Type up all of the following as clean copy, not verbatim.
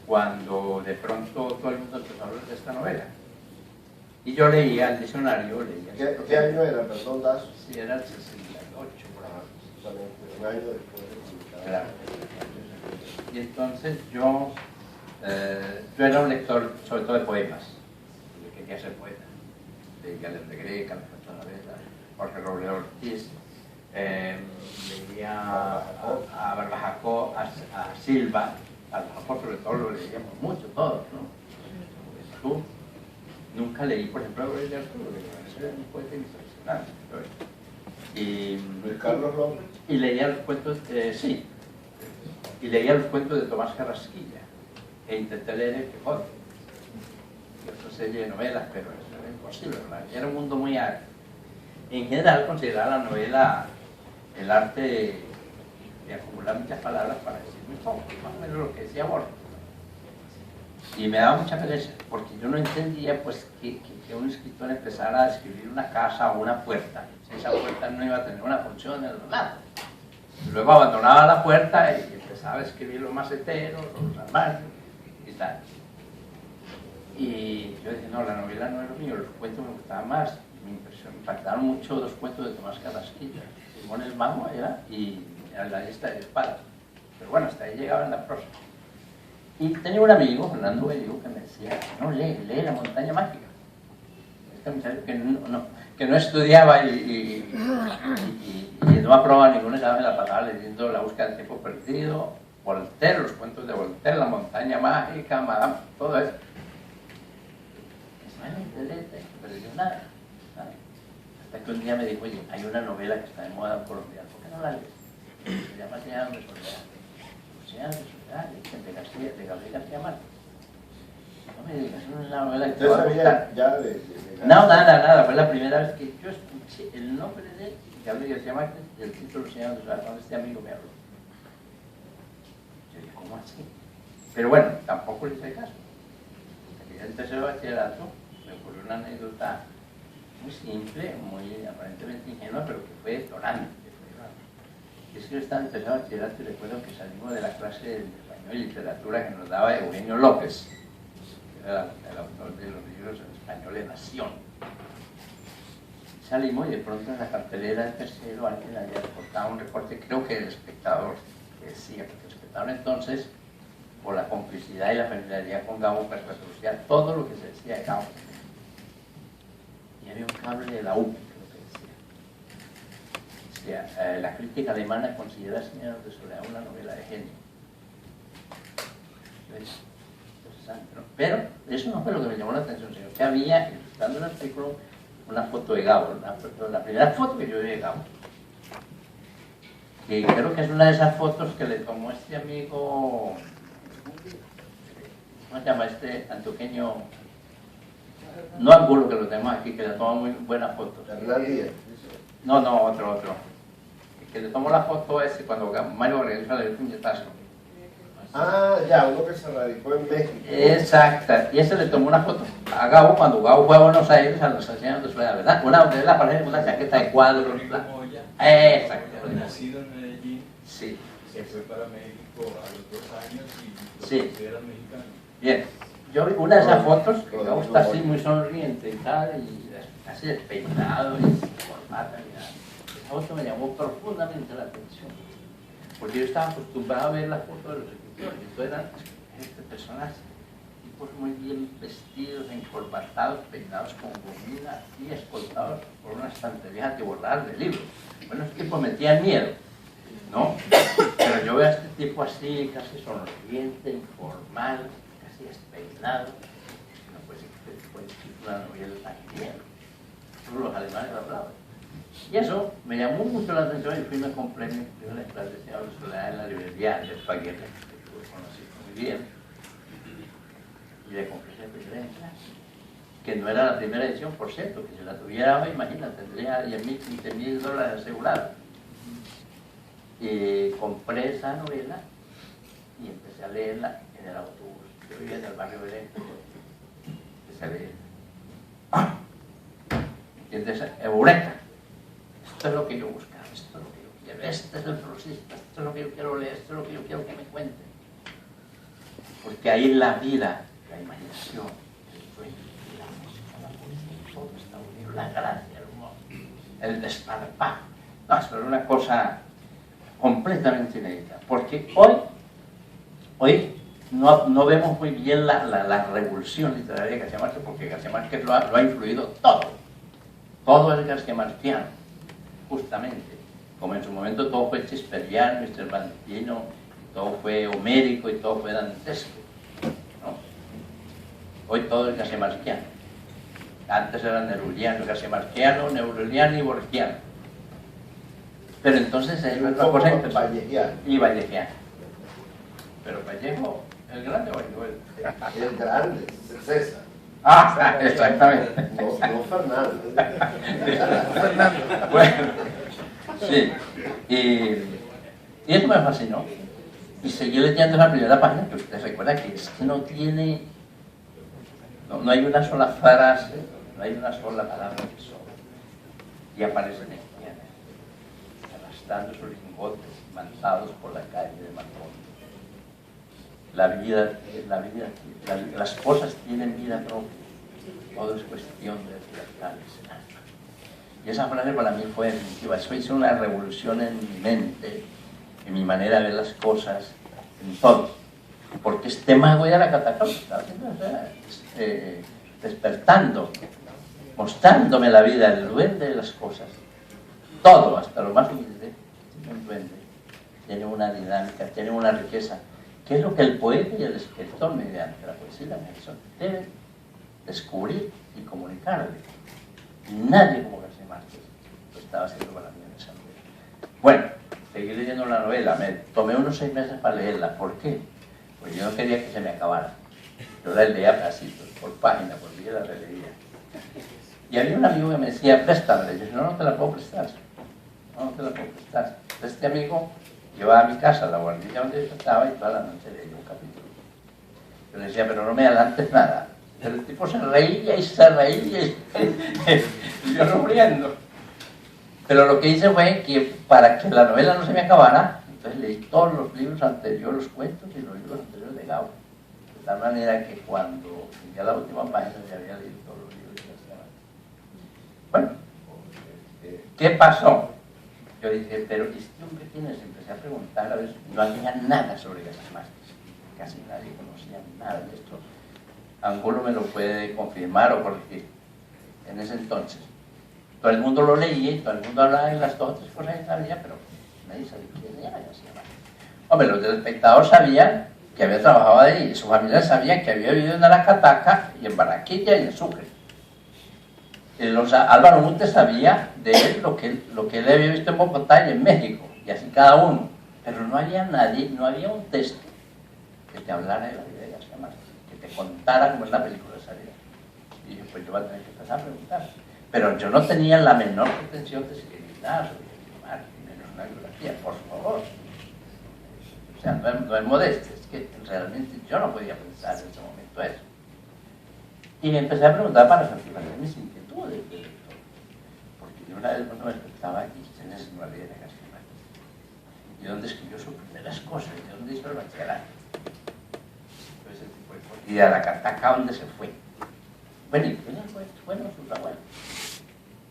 cuando de pronto todo el mundo empezó a hablar de esta novela. Y yo leía el diccionario, leía... ¿Qué año era, perdón, Das? Sí, era el 68, por ahí. Justamente, un año después de publicar. Claro. Y entonces yo era un lector sobre todo de poemas. Yo quería ser poeta. Leía de Greca, Alejandro Jorge Robledo Ortiz, leía a Barbajacó, a Silva, a Barbajacó sobre todo lo leíamos mucho todos, ¿no? Tú nunca leí, por ejemplo, a Gabriel de Arturo, que era un poeta internacional. Y Luis Carlos López. Y leía los cuentos, sí, y leía los cuentos de Tomás Carrasquilla, e intenté leer El Quijote, y otra serie de novelas, pero eso era imposible, ¿verdad? Era un mundo muy árido. En general consideraba la novela el arte de acumular muchas palabras para decir muy poco, más o menos lo que decía Borges. Y me daba mucha pereza, porque yo no entendía pues que un escritor empezara a describir una casa o una puerta, si esa puerta no iba a tener una función en el relato. Luego abandonaba la puerta y empezaba a escribir los maceteros, los armarios y tal. Y yo decía, no, la novela no es lo mío, los cuentos me gustaban más. Me impactaron mucho dos cuentos de Tomás Carrasquilla, Simón el Mago era, y La lista de espadas. Pero bueno, hasta ahí llegaba en la prosa. Y tenía un amigo, Fernando Belligo, que me decía, no, lee La montaña mágica. Este muchacho que no estudiaba y no aprobaba ningún examen, la pasaba leyendo La búsqueda del tiempo perdido, Voltaire, los cuentos de Voltaire, La montaña mágica, Madame, todo eso. Pero yo nada. Hasta que un día me dijo, oye, hay una novela que está de moda en Colombia, ¿por qué no la lees? Se llama Señal de Soledad. Señal de Soledad, de Gabriel García Márquez. No me digas, es una novela que te va a gustar. Ya No, nada, fue la primera vez que yo escuché el nombre de Gabriel García Márquez y el título Señal de Soledad, cuando este amigo me habló. Yo dije, ¿cómo así? Pero bueno, tampoco le hice caso. Hasta que ya en tercero de bachillerato me ocurrió una anécdota muy simple, muy aparentemente ingenua, pero que fue detonante. Y es que yo estaba en tercero de bachillerato y recuerdo que salimos de la clase de español y literatura que nos daba Eugenio López, que era el autor de los libros en español de Nación. Salimos y de pronto en la cartelera del tercero alguien había recortado un recorte, creo que El Espectador, que decía, porque El Espectador entonces, por la complicidad y la familiaridad con Gabo, reproducía todo lo que se decía de Gabo. Y había un cable de la UPI, creo que decía, la crítica alemana considera Señal de Soledad una novela de genio. Interesante, ¿no? Pero eso no fue lo que me llamó la atención, sino que había, ilustrando el artículo, una foto de Gabo, la primera foto que yo vi de Gabo. Y creo que es una de esas fotos que le tomó este amigo, ¿cómo se llama este antioqueño? No Angulo, que lo tenemos aquí, que le tomó muy buena foto. No, otro. Que le tomó la foto ese cuando Mario Borges le dio el puñetazo. Ah, ya, uno que se radicó en México. Exacta, y ese le tomó una foto a Gabo cuando Gabo fue a Buenos Aires a los Señal de Soledad, ¿verdad? Una de las parejas con una chaqueta de cuadros. Exacto. Nacido en Medellín, sí. Se fue para México a los 2 años y lo sí. considera mexicano. Bien, yo vi una de esas fotos que Gabo está así muy sonriente y tal, y casi despeinado y sin corbata ni nada. Esa foto me llamó profundamente la atención, porque yo estaba acostumbrado a ver las fotos de los escritores, y todos eran personajes, tipos muy bien vestidos, encorbatados, peinados con gomina y escoltados por una estantería atiborrada de libros. Bueno, esos tipos metían miedo, ¿no? Pero yo veo a este tipo así, casi sonriente, informal, casi despeinado. No puede ser que este tipo de una novela tan genial. Todos los alemanes lo hablaban. Y eso me llamó mucho la atención y fui y me compré mi primera clase de Señal de Soledad en la librería de Espaguete, que lo conocí muy bien. Y le compré esa primera clase, que no era la primera edición, por cierto, que si la tuviera hoy, imagínate, tendría $10,000, $15,000 asegurados. Y compré esa novela y empecé a leerla en el autobús. Yo vivía en el barrio Belén, empecé a leer. ¿Entiendes? Eureka. Esto es lo que yo buscaba, esto es lo que yo quiero, este es el prosista, esto es lo que yo quiero leer, esto es lo que yo quiero que me cuenten. ¿Por que ahí la vida, la imaginación, el sueño, la música, la poesía, todo está unido, la gracia, el humor, el desparpajo. No, eso es una cosa completamente inédita, porque hoy no vemos muy bien la revolución literaria de García Márquez, porque García Márquez lo ha influido todo es García Márquez, justamente, como en su momento todo fue Shakespeareano, Mr. Valentino, todo fue homérico y todo fue dantesco, ¿no? Hoy todo es García Márquez. Antes era neruliano, García Márquez, neruliano y borgiano. Pero entonces es una cosa vallejiano. Y vallejiano. Pero Vallejo, ¿el grande o el grande, César. Ah, exactamente. No Fernando. Bueno, sí. Y eso me fascinó. Y seguí leyendo la primera página, que usted recuerda que es que no tiene, no hay una sola frase, no hay una sola palabra que sobra. Y aparecen espianes, arrastrando sus lingotes, manchados por la calle de Macón. Las cosas tienen vida propia, todo es cuestión de libertades. Y esa frase para mí fue definitiva. Eso hizo una revolución en mi mente, en mi manera de ver las cosas, en todo. Porque este mago ya era catacromo, estaba despertando, mostrándome la vida, el duende de las cosas. Todo, hasta lo más humilde, un duende. Tiene una dinámica, tiene una riqueza. ¿Qué es lo que el poeta y el escritor, mediante la poesía y la canción, deben descubrir y comunicarle? Y nadie como García Márquez lo estaba haciendo para mí en esa novela. Bueno, seguí leyendo la novela, me tomé unos 6 meses para leerla. ¿Por qué? Pues yo no quería que se me acabara. Yo la leía a pasitos, por página, por día la releía. Y había un amigo que me decía, préstamela. Y yo dije, no te la puedo prestar. No te la puedo prestar. Este amigo llevaba a mi casa, la guardilla donde yo estaba, y toda la noche leía un capítulo. Yo le decía, pero no me adelantes nada. Pero el tipo se reía y se reía y yo no riendo. Pero lo que hice fue que para que la novela no se me acabara, entonces leí todos los libros anteriores, los cuentos y los libros anteriores de Gao. De tal manera que cuando llegué a la última página ya había leído todos los libros de García Márquez. Bueno, ¿qué pasó? Yo dije, pero este hombre quién es, empecé a preguntar, a ver, no había nada sobre García Márquez, casi nadie conocía nada de esto. Angulo me lo puede confirmar o corregir. En ese entonces, todo el mundo lo leía y todo el mundo hablaba de las 2 o 3 cosas que sabía, pero nadie sabía quién era García Márquez. Hombre, los del espectador sabían que había trabajado ahí, y su familia sabía que había vivido en Aracataca y en Barranquilla y en Sucre. Álvaro Montes sabía de él lo que él había visto en Bogotá y en México, y así cada uno. Pero no había nadie, no había un texto que te hablara de la vida de García Márquez, que te contara como es la película de salida. Y dije, pues yo voy a tener que empezar a preguntar. Pero yo no tenía la menor pretensión de escribir nada sobre García Márquez, menos una biografía, por favor. O sea, no es modestia, es que realmente yo no podía pensar en ese momento eso. Y empecé a preguntar para satisfacer mis inquietudes de lector. Porque yo una vez cuando me despertaba y quién es el María de García Márquez. ¿Y dónde escribió sus primeras cosas? ¿Y dónde hizo el bachillerato? Ese tipo de cosas. Y a la Cataca, ¿dónde se fue? Bueno, ¿y quiénes fueron sus abuelos?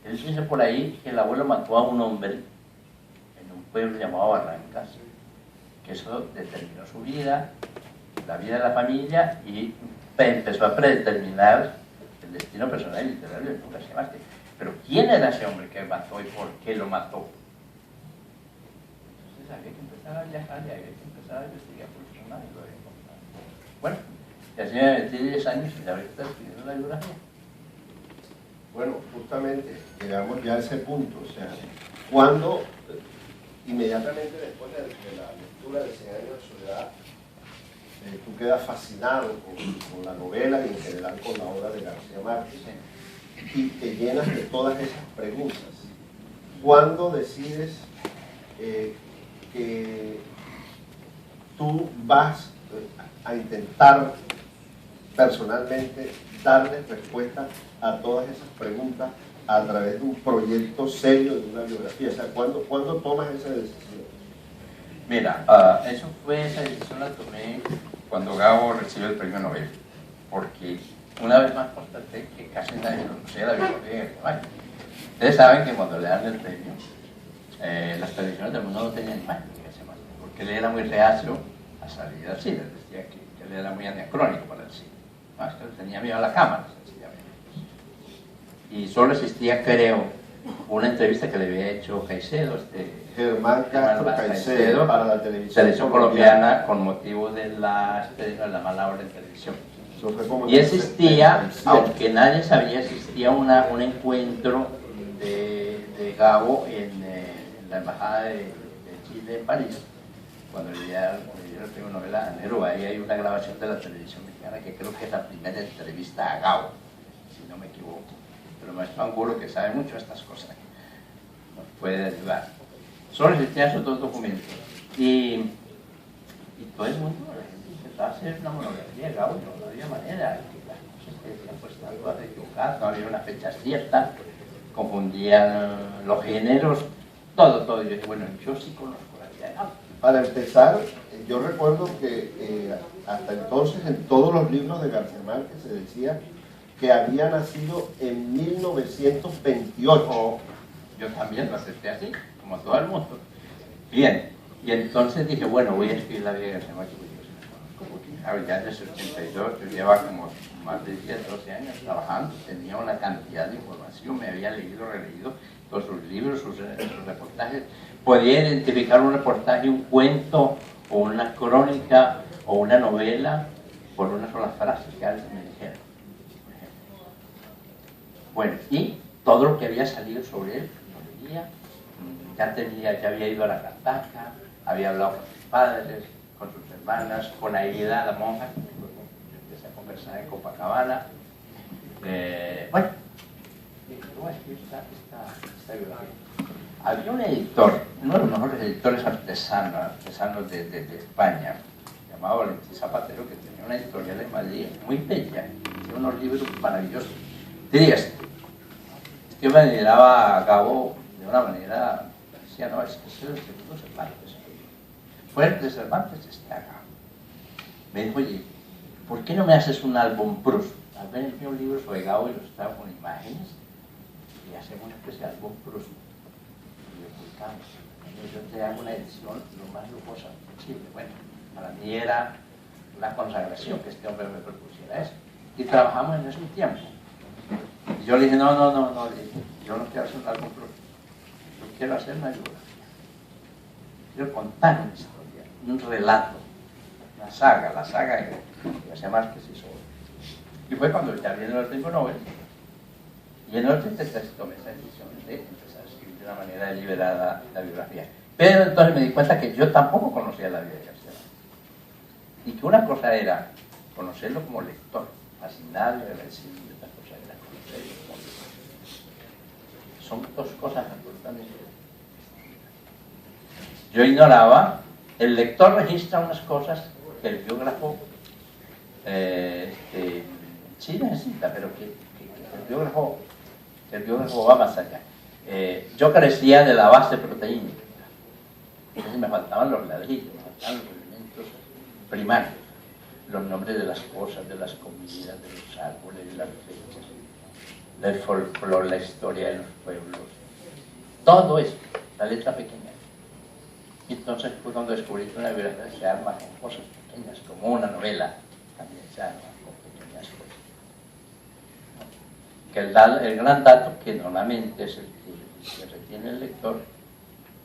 Él dice por ahí que el abuelo mató a un hombre en un pueblo llamado Barrancas, que eso determinó su vida, la vida de la familia, y empezó a predeterminar el destino personal y literario de García Márquez. Pero ¿quién era ese hombre que mató y por qué lo mató? Entonces había que empezar a viajar y había que empezar a investigar por su madre y lo había encontrado. Bueno, y así me metí 10 años y ya ahorita escribiendo la biografía. Bueno, justamente llegamos ya a ese punto, o sea, cuando inmediatamente después de la lectura de 100 años de soledad, tú quedas fascinado con la novela y en general con la obra de García Márquez y te llenas de todas esas preguntas. ¿Cuándo decides que tú vas a intentar personalmente darle respuesta a todas esas preguntas a través de un proyecto serio de una biografía? O sea, ¿cuándo tomas esa decisión? Mira, esa decisión la tomé cuando Gabo recibió el premio Nobel, porque una vez más constaté que casi nadie conocía la biografía de García Márquez. Ustedes saben que cuando le dan el premio, las televisiones del mundo no tenían imagen de García Márquez, porque él era muy reacio a salir al cine, decía que él era muy anacrónico para el cine, más que él tenía miedo a la cámara, sencillamente. Y solo existía, creo, una entrevista que le había hecho Caicedo, Germán Castro Caicedo, para la televisión colombiana, con motivo de la mala hora en televisión. Y existía, aunque nadie sabía, existía un encuentro de Gabo en la embajada de Chile en París, cuando le dieron el premio Nobel a Neruda. Ahí hay una grabación de la televisión mexicana que creo que es la primera entrevista a Gabo, si no me equivoco. Pero maestro Angulo, que sabe mucho de estas cosas, nos puede ayudar. Solo existían esos dos documentos. Y todo el mundo, la gente intentaba hacer una monografía de Gabo, no había manera. Las cosas que decían pues estaban todas equivocadas, no había una fecha cierta, confundían los géneros, todo. Y yo dije, bueno, yo sí conozco la vida de Gabo. Para empezar, yo recuerdo que hasta entonces en todos los libros de García Márquez se decía que había nacido en 1928. Yo también lo acepté así, como todo el mundo. Bien, y entonces dije, bueno, voy a escribir la vida de García Márquez, porque claro, ya desde el 82 yo llevaba como más de 10, 12 años trabajando, tenía una cantidad de información, me había leído, releído todos sus libros, sus reportajes, podía identificar un reportaje, un cuento, o una crónica, o una novela, por una sola frase que alguien me dijera. Bueno, y todo lo que había salido sobre él, lo leía, ya había ido a la Cataca, había hablado con sus padres, con sus hermanas, con Aida, la monja, que luego empecé a conversar en Copacabana. Bueno, voy a escribir esta biografía. Había un editor, uno de los mejores editores artesanos de España, llamado Valentín Zapatero, que tenía una editorial en Madrid muy bella, tenía unos libros maravillosos. Dirías, este hombre miraba a Gabo de una manera, decía, no, es que es el segundo Cervantes. Fuerte Cervantes está acá. Me dijo, oye, ¿por qué no me haces un álbum Proust? Al ver el mío libro sobre Gabo y los traigo con imágenes, y hacemos una especie de álbum Proust. Y lo publicamos. Yo te hago una edición lo más lujosa posible. Bueno, para mí era una consagración que este hombre me propusiera eso. Y trabajamos en eso un tiempo. Y yo le dije, no, yo no quiero hacer un álbum Proust. Yo quiero hacer una biografía. Quiero contar una historia, un relato, una saga, la saga que García Márquez hizo. Y fue cuando ya viene el premio Nobel, y en el 83 tomé esa decisión de empezar a escribir de una manera deliberada la biografía. Pero entonces me di cuenta que yo tampoco conocía la vida de García Márquez. Y que una cosa era conocerlo como lector, fascinado y agradecido, y otra cosa era conocerlo como lector. Son dos cosas absolutamente diferentes. Yo ignoraba, el lector registra unas cosas que el biógrafo sí necesita, pero que el biógrafo va más allá. Yo carecía de la base proteínica, entonces me faltaban los ladrillos, me faltaban los elementos primarios, los nombres de las cosas, de las comidas, de los árboles, de las fechas, del folclore, la historia de los pueblos, todo eso, la letra pequeña. Y entonces fue cuando descubrí que una biografía se arma con cosas pequeñas, como una novela también se arma con pequeñas cosas. Que el gran dato, que normalmente es el que retiene el lector,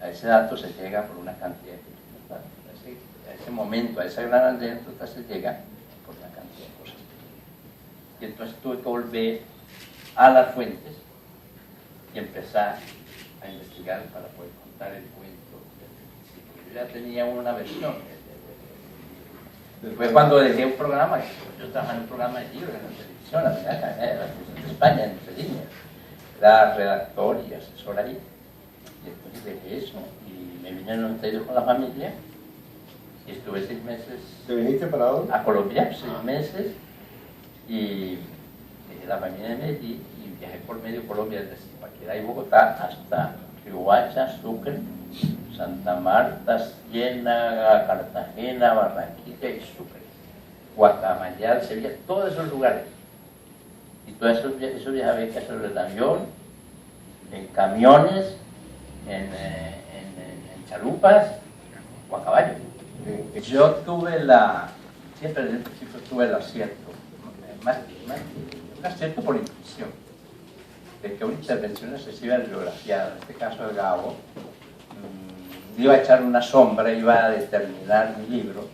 a ese dato se llega por una cantidad de pequeños datos. A ese momento, a esa gran anécdota se llega por una cantidad de cosas pequeñas. Y entonces tuve que volver a las fuentes y empezar a investigar para poder contar el cuento. Yo ya tenía una versión. Fue cuando dejé un programa, yo trabajaba en un programa de libros en la televisión, la televisión de España, en Sevilla. Era redactor y asesor ahí. Y entonces dejé eso y me vine en 92 con la familia y estuve 6 meses. ¿Te viniste para dónde? A Colombia, 6 meses, y dejé la familia de Medellín y viajé por medio Colombia, desde Zipaquirá y Bogotá hasta Riohacha, Sucre, Santa Marta, Ciénaga, Cartagena, Barranquilla y Sucre. Guacamayal, Sevilla, todos esos lugares. Y todos esos viajes había que hacerlos en avión, en camiones, en chalupas o a caballo. Yo tuve siempre desde el principio tuve el acierto, un acierto por intuición, de que una intervención excesiva de biografía, en este caso de Gabo, iba a echar una sombra, iba a determinar mi libro,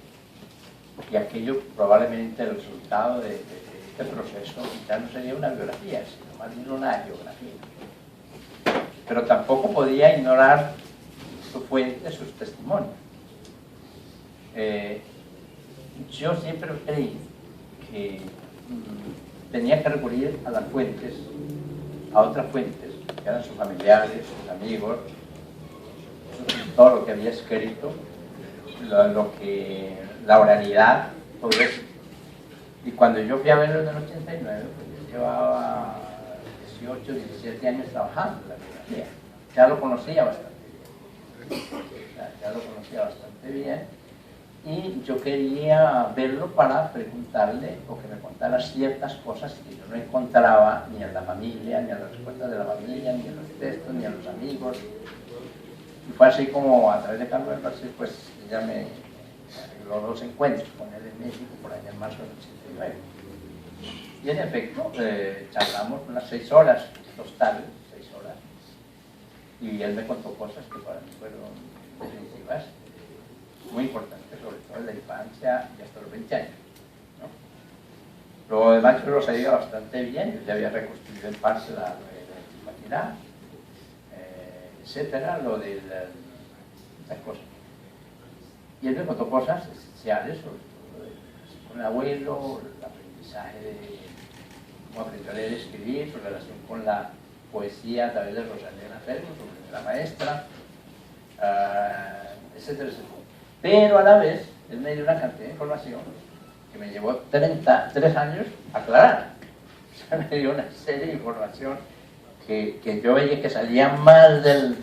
y aquello probablemente el resultado de este proceso ya no sería una biografía, sino más bien una geografía. Pero tampoco podía ignorar su fuente, sus testimonios. Yo siempre creí que tenía que recurrir a las fuentes, a otras fuentes, que eran sus familiares, sus amigos, todo lo que había escrito, la oralidad, todo eso. Y cuando yo fui a verlo en el 89, pues yo llevaba 18, 17 años trabajando en la biografía. Ya lo conocía bastante bien. Ya lo conocía bastante bien. Y yo quería verlo para preguntarle o que me contara ciertas cosas que yo no encontraba ni en la familia, ni en las respuestas de la familia, ni en los textos, ni en los amigos. Y fue así como a través de Carlos García, pues ella me arregló 2 encuentros con él en México por allá en marzo del 89. Y en efecto, charlamos unas 6 horas, totales, 6 horas. Y él me contó cosas que para mí fueron definitivas, muy importantes, sobre todo en la infancia y hasta los 20 años. ¿No? Lo demás yo lo sabía bastante bien, yo ya había reconstruido en parte la Tipaquirá, etcétera, lo de estas cosas. Y él me contó cosas esenciales, sobre todo con el abuelo, el aprendizaje de cómo aprendió a leer y escribir, su relación con la poesía a través de Rosalía Fermo, sobre la maestra, etcétera, etcétera. Pero a la vez, él me dio una cantidad de información que me llevó 3 años a aclarar. O sea, me dio una serie de información que yo veía que salía más del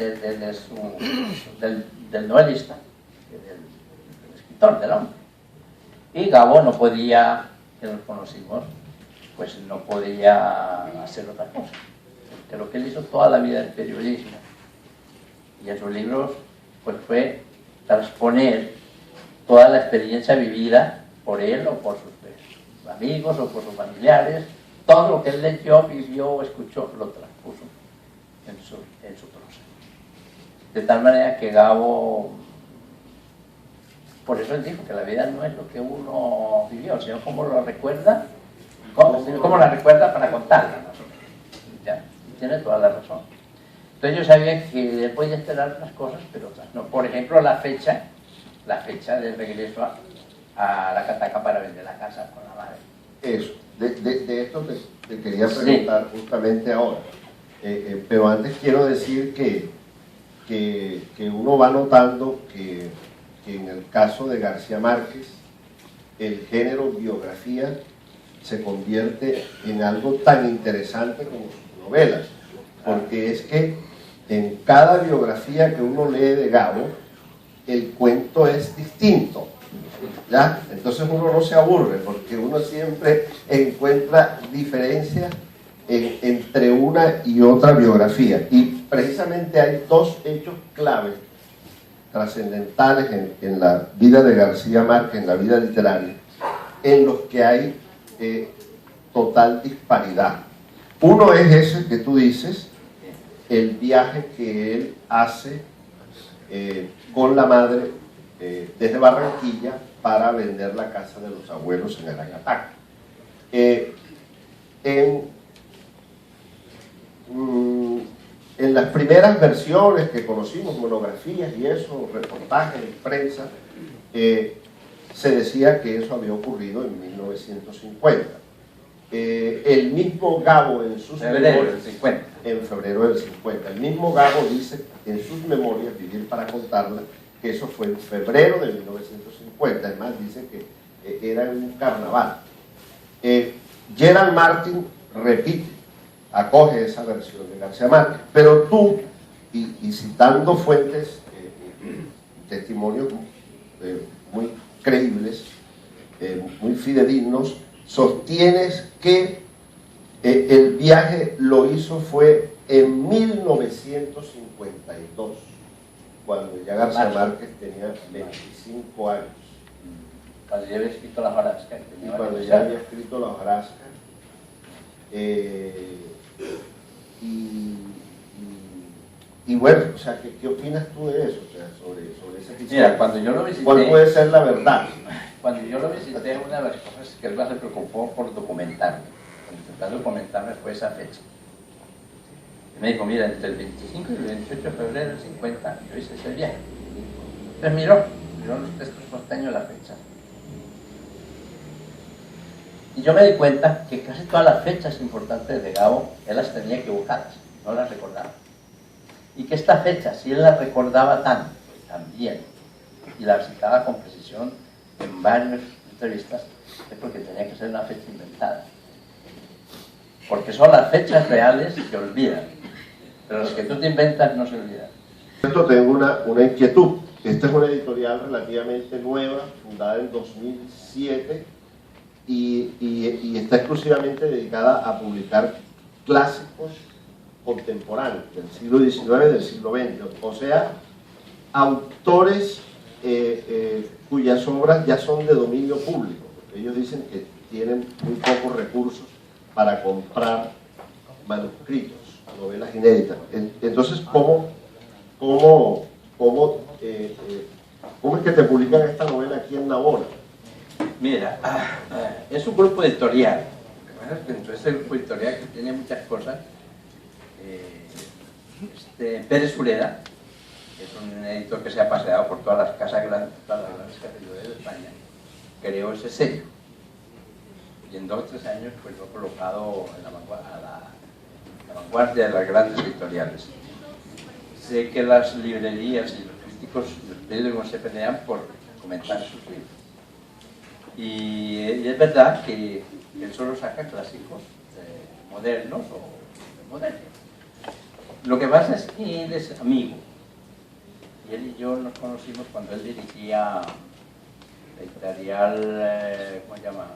novelista que del escritor, del hombre. Y Gabo no podía, que nos conocimos, pues no podía hacer otra cosa. Porque lo que él hizo toda la vida en periodismo y en sus libros, pues fue transponer toda la experiencia vivida por él o por sus amigos o por sus familiares, todo lo que él leyó, vivió o escuchó, lo transpuso en su prosa. De tal manera que Gabo, por eso él dijo que la vida no es lo que uno vivió, sino cómo lo recuerda, cómo la recuerda para contarla, más o menos. ¿Ya? Tiene toda la razón. Entonces yo sabía que él podía esperar unas cosas, pero otras no. Por ejemplo, la fecha del regreso a la Cataca para vender la casa con la madre. Eso, de esto te quería preguntar justamente ahora. Pero antes quiero decir que uno va notando que en el caso de García Márquez, el género biografía se convierte en algo tan interesante como sus novelas, porque es que en cada biografía que uno lee de Gabo, el cuento es distinto, ¿ya? Entonces uno no se aburre, porque uno siempre encuentra diferencias entre una y otra biografía, y precisamente hay 2 hechos claves trascendentales en la vida de García Márquez, en la vida literaria, en los que hay total disparidad. Uno es ese que tú dices, el viaje que él hace con la madre desde Barranquilla para vender la casa de los abuelos en Aracataca. En las primeras versiones que conocimos, monografías y eso, reportajes en prensa, se decía que eso había ocurrido en 1950. El mismo Gabo en sus memorias, en febrero del 50, el mismo Gabo dice en sus memorias, Vivir para contarla, que eso fue en febrero de 1950, además dice que era en un carnaval. Gerald Martin repite, acoge esa versión de García Márquez, pero tú, y citando fuentes, testimonios muy creíbles, muy fidedignos, sostienes que el viaje lo hizo fue en 1952, cuando ya García Márquez tenía 25 años. Cuando ya había escrito La hojarasca. Y cuando ya había escrito La hojarasca. Y bueno, o sea, ¿qué opinas tú de eso? O sea, sobre esa historia. Mira, cuando yo lo visité... ¿Cuál puede ser la verdad? Cuando yo lo visité, una de las cosas que él más se preocupó por documentarme, intentar documentarme fue esa fecha. Y me dijo, mira, entre el 25 y el 28 de febrero del 50, yo hice ese viaje. Entonces miró los textos costeños de la fecha. Y yo me di cuenta que casi todas las fechas importantes de Gabo, él las tenía equivocadas, no las recordaba. Y que esta fecha, si él la recordaba tanto, también, y la citaba con precisión en varias entrevistas, es porque tenía que ser una fecha inventada. Porque son las fechas reales que olvidan, pero las que tú te inventas no se olvidan. Esto tengo una inquietud. Esta es una editorial relativamente nueva, fundada en 2007, y está exclusivamente dedicada a publicar clásicos contemporáneos del siglo XIX y del siglo XX, o sea, autores cuyas obras ya son de dominio público. Ellos dicen que tienen muy pocos recursos para comprar manuscritos, novelas inéditas. Entonces, ¿cómo es que te publican esta novela aquí en Navona? Mira, es un grupo editorial. Dentro de ese grupo editorial que tiene muchas cosas, Pérez Sureda, que es un editor que se ha paseado por todas las casas grandes, todas las grandes categorías de España, creó ese sello. Y en 2 o 3 años pues lo ha colocado en la vanguardia de las grandes editoriales. Sé que las librerías y los críticos y los periódicos se pelean por comentar sus libros. Y es verdad que él solo saca clásicos modernos o modernos. Lo que pasa es que él es amigo. Y él y yo nos conocimos cuando él dirigía la editorial, ¿cómo se llama?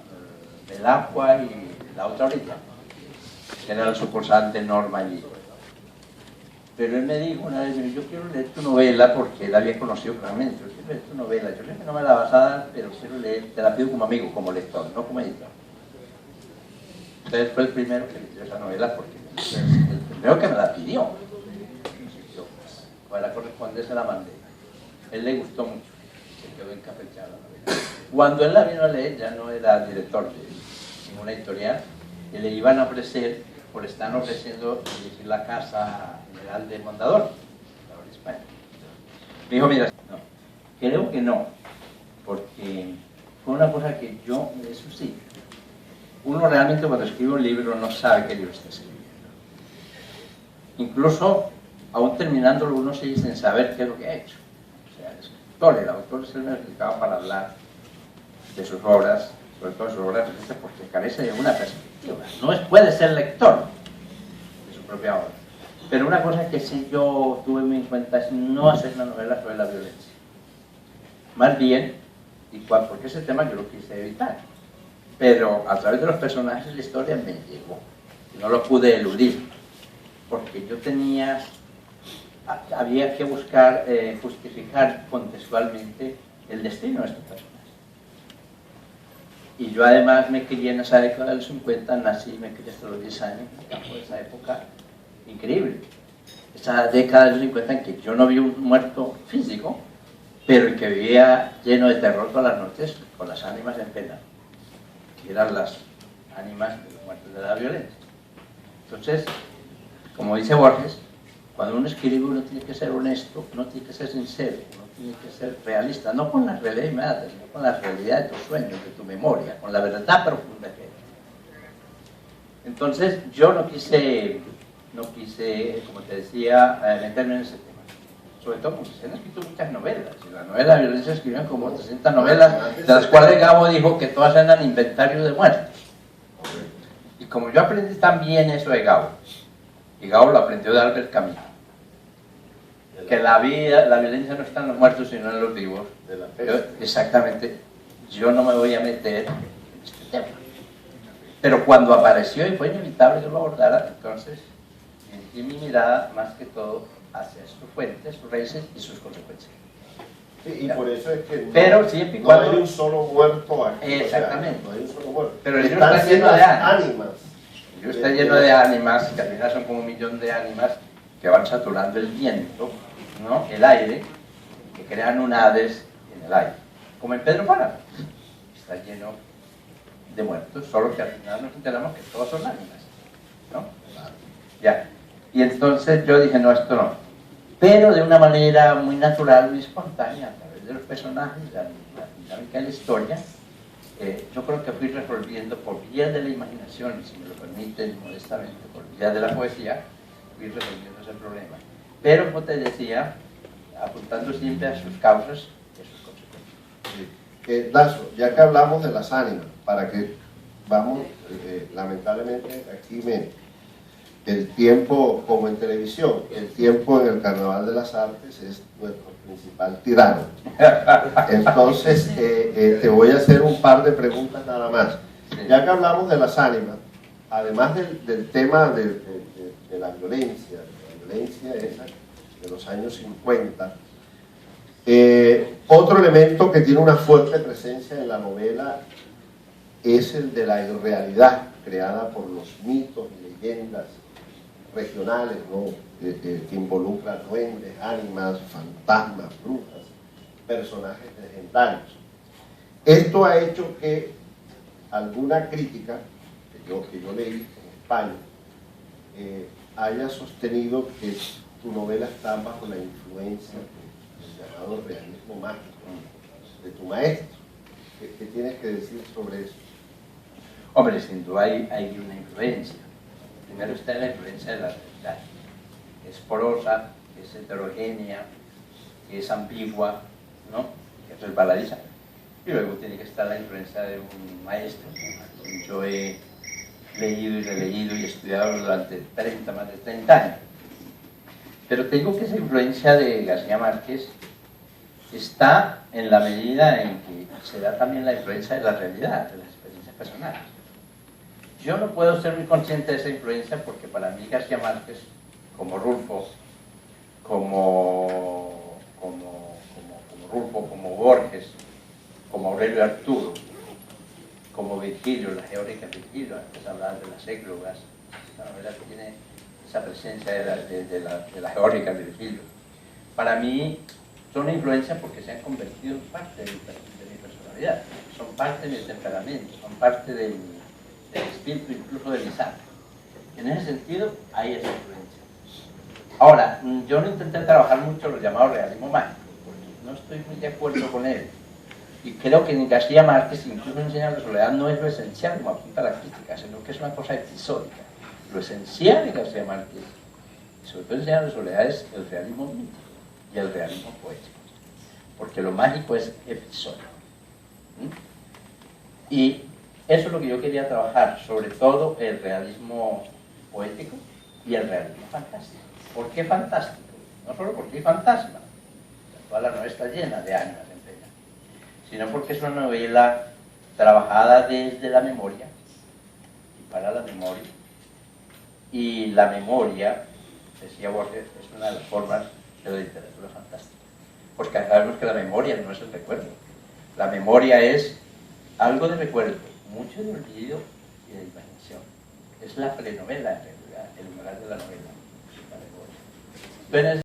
Del Agua y La Otra Orilla, que era el sucursal de Norma allí. Pero él me dijo una vez, yo quiero leer tu novela, porque él había conocido claramente, yo quiero leer tu novela, yo creo que no me la vas a dar, pero quiero leer, te la pido como amigo, como lector, no como editor. Entonces fue el primero que leyó esa novela, porque el primero que me la pidió. Yo, pues, para corresponder se la mandé. Él le gustó mucho, se quedó encapechado la novela. Cuando él la vino a leer, ya no era director de ninguna editorial, y le iban a ofrecer, o le están ofreciendo, dirigir la Casa General de Mondador, ahora en España. Me dijo, mira, no, creo que no, porque fue una cosa que yo, eso sí, uno realmente cuando escribe un libro no sabe qué libro está escribiendo. Incluso, aún terminándolo, uno sigue sin saber qué es lo que ha hecho. O sea, el autor es el necesitado para hablar de sus obras, sobre todo sus obras recentes, porque carece de una perspectiva. No puede ser lector de su propia obra. Pero una cosa que sí yo tuve muy en cuenta es no hacer una novela sobre la violencia. Más bien, porque ese tema yo lo quise evitar. Pero a través de los personajes la historia me llegó. No lo pude eludir. Porque yo había que buscar, justificar contextualmente el destino de estos personajes. Y yo además me crié en esa década de los 50, nací y me crié hasta los 10 años, en esa época increíble. Esa década de los 50 en que yo no vi un muerto físico, pero el que vivía lleno de terror todas las noches, con las ánimas en pena, que eran las ánimas de los muertos de la violencia. Entonces, como dice Borges, cuando uno escribe uno tiene que ser honesto, uno tiene que ser sincero, uno tiene que ser realista, no con la realidad inmediata, sino con la realidad de tus sueños, de tu memoria, con la verdad profunda que eres. Entonces, yo no quise, como te decía, meterme en ese tema. Sobre todo porque se han escrito muchas novelas, y la novela de violencia escribieron como 300 novelas, de las cuales Gabo dijo que todas eran inventario de muertos. Y como yo aprendí también eso de Gabo, y Gabo lo aprendió de Albert Camus, que la violencia no está en los muertos sino en los vivos. Exactamente. yo no me voy a meter en este tema. Pero cuando apareció y fue inevitable que lo abordara, entonces dirigí mi mirada más que todo hacia sus fuentes, sus raíces y sus consecuencias. Sí, y por eso es que no, pero siempre y no cuando, hay un solo muerto aquí. exactamente. O sea, no hay un solo muerto. Pero el libro Están está lleno las de ánimas. El libro está lleno de ánimas, que al final son como 1 millón de ánimas que van saturando el viento, ¿no? El aire, que crean un Hades en el aire. Como en Pedro Páramo. Está lleno de muertos, solo que al final nos enteramos que todos son ánimas, ¿no? Ya. Y entonces yo dije, no, esto no. Pero de una manera muy natural, muy espontánea, a través de los personajes, la dinámica de la historia, yo creo que fui resolviendo por vía de la imaginación, si me lo permiten modestamente, por vía de la poesía, fui resolviendo ese problema. Pero, como te decía, apuntando siempre a sus causas y a sus consecuencias. Lazo, ya que hablamos de las ánimas, para que vamos, lamentablemente aquí el tiempo, como en televisión, el tiempo en el Carnaval de las Artes es nuestro principal tirano. Entonces, te voy a hacer un par de preguntas nada más. Ya que hablamos de las ánimas, además del tema de la violencia esa de los años 50, otro elemento que tiene una fuerte presencia en la novela es el de la irrealidad creada por los mitos y leyendas regionales, ¿no? que involucran duendes, ánimas, fantasmas, brujas, personajes legendarios. Esto ha hecho que alguna crítica que yo leí en España haya sostenido que tu novela está bajo la influencia del llamado realismo mágico de tu maestro. ¿Qué tienes que decir sobre eso? Hombre, sin duda hay una influencia. Primero está la influencia de la realidad. Es porosa, es heterogénea, es ambigua, ¿no? Que es resbaladiza. Y luego tiene que estar la influencia de un maestro. Yo he leído y releído y estudiado durante más de 30 años. Pero tengo que esa influencia de García Márquez está en la medida en que se da también la influencia de la realidad, de las experiencias personales. Yo no puedo ser muy consciente de esa influencia porque para mí García Márquez, como Rulfo, como Rulfo, como Borges, como Aurelio Arturo, como Virgilio, la geórica Virgilio, antes hablaba de las églogas, la novela tiene esa presencia de la geórica de Virgilio. Para mí son una influencia porque se han convertido en parte de mi personalidad, son parte de mi temperamento, son parte de mi espíritu, incluso de mi sangre. En ese sentido, hay esa influencia. Ahora, yo no intenté trabajar mucho lo llamado realismo mágico, porque no estoy muy de acuerdo con él. Y creo que en García Márquez, incluso en Señal de Soledad, no es lo esencial como apunta la crítica, sino que es una cosa episódica. Lo esencial de García Márquez, y sobre todo en Señal de Soledad, es el realismo mítico y el realismo poético. Porque lo mágico es episódico. Y eso es lo que yo quería trabajar, sobre todo el realismo poético y el realismo fantástico. ¿Por qué fantástico? No solo porque hay fantasmas, toda la novela está llena de ánimas en pena, sino porque es una novela trabajada desde la memoria y para la memoria. Y la memoria, decía Borges, es una de las formas de la literatura fantástica. Porque sabemos que la memoria no es el recuerdo. La memoria es algo de recuerdo, mucho de olvido y de imaginación. Es la prenovela, en realidad, el moral de la novela. La memoria.